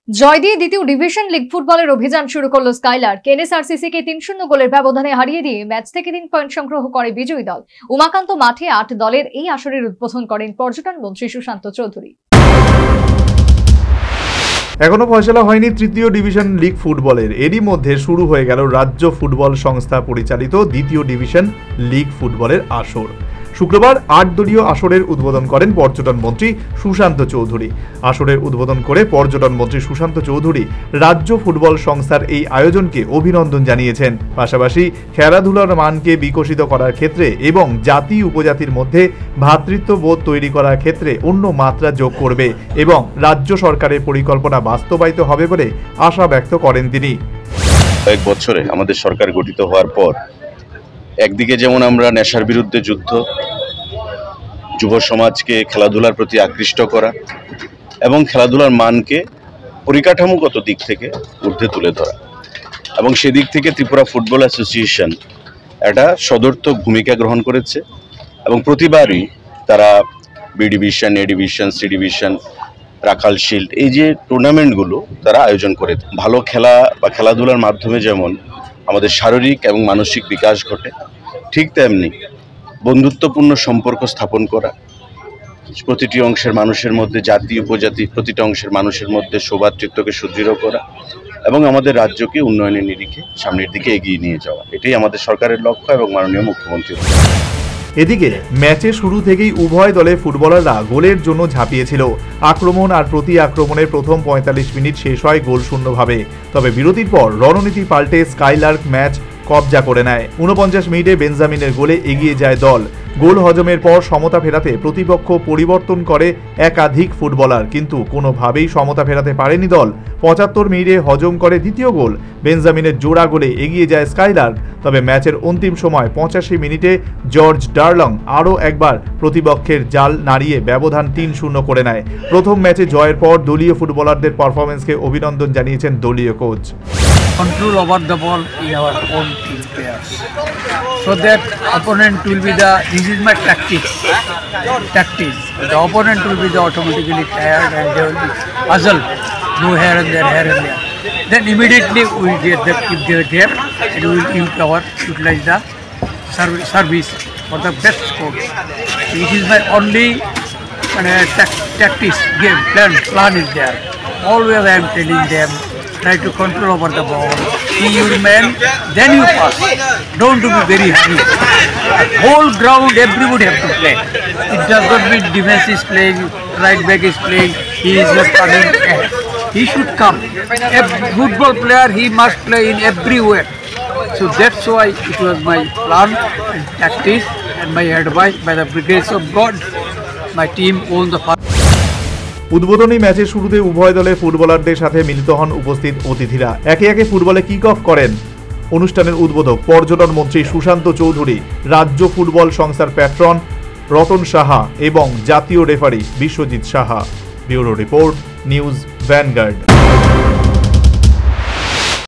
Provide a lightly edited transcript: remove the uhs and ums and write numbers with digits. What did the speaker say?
জয় দিয়ে দ্বিতীয় division league ফুটবলের অভিযান শুরু করল স্কাইলার্ক। এনএসআরসিসিকে 3-0 গোলের ব্যবধানে হারিয়ে দিয়ে ম্যাচ থেকে 3 পয়েন্ট সংগ্রহ করে বিজয়ী দল। উমাকান্ত মাঠে 8 দলের এই আসরের উদ্বোধন করেন পর্যটন মন্ত্রী সুশান্ত চৌধুরী। এখনো ফয়সালা হয়নি তৃতীয় ডিভিশন লিগ ফুটবলের। এরই মধ্যে শুরু হয়ে গেল রাজ্য ফুটবল সংস্থা পরিচালিত দ্বিতীয় ডিভিশন লিগ ফুটবলের আসর। শুক্রবার 8 দলীয় আসরের উদ্বোধন করেন পর্যটন মন্ত্রী সুশান্ত চৌধুরী। আসরের উদ্বোধন করে পর্যটন মন্ত্রী সুশান্ত চৌধুরী রাজ্য ফুটবল সংস্থার এই আয়োজনকে অভিনন্দন জানিয়েছেন। পাশাপাশি খেলাধুলার মানকে বিকশিত করার ক্ষেত্রে এবং জাতি উপজাতির মধ্যে ভ্রাতৃত্ববোধ তৈরি করার ক্ষেত্রে অন্য মাত্রা যোগ করবে এবং রাজ্য সরকারের পরিকল্পনা বাস্তবায়িত হবে বলে আশা ব্যক্ত করেন তিনি। কয়েক বছরে আমাদের সরকার গঠিত হওয়ার পর একদিকে যেমন আমরা নেশার বিরুদ্ধে যুদ্ধ, যুব সমাজকে খেলাধুলার প্রতি আকৃষ্ট করা এবং খেলাধুলার মানকে পরিকাঠামোগত দিক থেকে ঊর্ধ্বে তুলে ধরা, এবং সেদিক থেকে ত্রিপুরা ফুটবল অ্যাসোসিয়েশন একটা সদর্থক ভূমিকা গ্রহণ করেছে এবং প্রতিবারই তারা বি ডিভিশন, এ ডিভিশন, সি ডিভিশন, রাখাল শিল্ড এই যে টুর্নামেন্টগুলো তারা আয়োজন করে। ভালো খেলা বা খেলাধুলার মাধ্যমে যেমন আমাদের শারীরিক এবং মানসিক বিকাশ ঘটে, ঠিক তেমনি বন্ধুত্বপূর্ণ সম্পর্ক স্থাপন করা, প্রতিটি অংশের মানুষের মধ্যে, জাতি উপজাতি প্রতিটি অংশের মানুষের মধ্যে সৌভ্রাতৃত্বকে সুদৃঢ় করা এবং আমাদের রাজ্যকে উন্নয়নের নিরিখে সামনের দিকে এগিয়ে নিয়ে যাওয়া, এটাই আমাদের সরকারের লক্ষ্য এবং মাননীয় মুখ্যমন্ত্রীর। এদিকে ম্যাচের শুরু থেকেই উভয় দলে ফুটবলাররা গোলের জন্য ঝাঁপিয়েছিল। আক্রমণ আর প্রতি আক্রমণের প্রথম 45 মিনিট শেষ হয় গোলশূন্যভাবে। তবে বিরতির পর রণনীতি পাল্টে স্কাইলার্ক ম্যাচ কবজা করে নেয়। 49 মিনিটে বেঞ্জামিনের গোলে এগিয়ে যায় দল। গোল হজমের পর সমতা ফেরাতে প্রতিপক্ষ পরিবর্তন করে একাধিক ফুটবলার, কিন্তু কোনোভাবেই সমতা ফেরাতে পারেনি দল। 75 মিনিটে হজম করে দ্বিতীয় গোল। বেঞ্জামিনের জোড়া গোলে এগিয়ে যায় স্কাইলার্ক। তবে ম্যাচের অন্তিম সময় 85 মিনিটে জর্জ ডার্লং আরও একবার প্রতিপক্ষের জাল নাড়িয়ে ব্যবধান 3-0 করে নেয়। প্রথম ম্যাচে জয়ের পর দলীয় ফুটবলারদের পারফরমেন্সকে অভিনন্দন জানিয়েছেন দলীয় coach. Control over the ball in our own team players, so that opponent will be this is my tactics. The opponent will be automatically tired and they will be puzzled, go here and there. Then immediately we will get them if they are there, and we will utilize the service for the best score. It is my only tactics game plan is there. Always I am telling them, try to control over the ball, see your man, then you pass. Don't be very hurry. Whole ground everybody have to play. It does not mean defense is playing, right back is playing, he is not coming ahead. He should come. A football player, he must play in everywhere. So that's why it was my plan and tactics and my advice. By the grace of God, my team won the first. উদ্বোধনী ম্যাচের শুরুতে উভয় দলের ফুটবলারদের সাথে মিলিত হন উপস্থিত অতিথিরা। একে একে ফুটবলে কিক অফ করেন অনুষ্ঠানের উদ্বোধক পর্যটন মন্ত্রী সুশান্ত চৌধুরী, রাজ্য ফুটবল সংস্থার প্যাট্রন রতন সাহা এবং জাতীয় referee Biswajit Saha. Bureau report, news vanguard.